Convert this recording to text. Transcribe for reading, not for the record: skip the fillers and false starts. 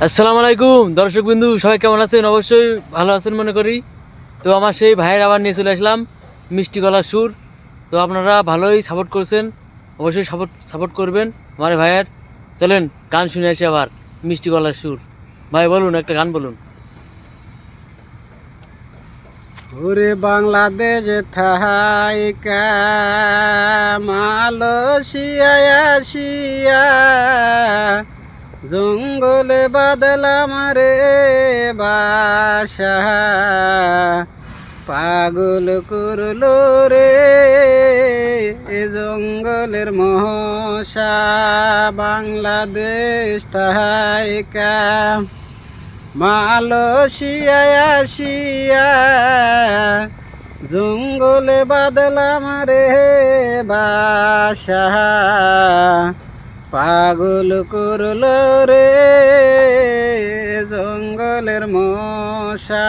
আসসালামু আলাইকুম দর্শক বিন্দু, সবাই কেমন আছেন? অবশ্যই ভালো আছেন মনে করি। তো আমার সেই ভাইয়ের আবার নিয়ে চলে আসলাম মিষ্টি গলার সুর। তো আপনারা ভালোই সাপোর্ট করছেন, অবশ্যই সাপোর্ট সাপোর্ট করবেন আমার ভাইয়ের। চলেন গান শুনে আসি আবার, মিষ্টি গলার সুর। ভাই বলুন, একটা গান বলুন। ওরে বাংলাদেশ থাইকা মালয়েশিয়ায় আসিয়া জঙ্গলে বাদলাম রে বাসা, পাগল করলো রে এ জঙ্গলের মশা। বাংলাদেশ থাইকা মালয়েশিয়ায় আসিয়া জঙ্গলে বাদলাম রে বাসা, পাগল করলো রে জঙ্গলের মশা।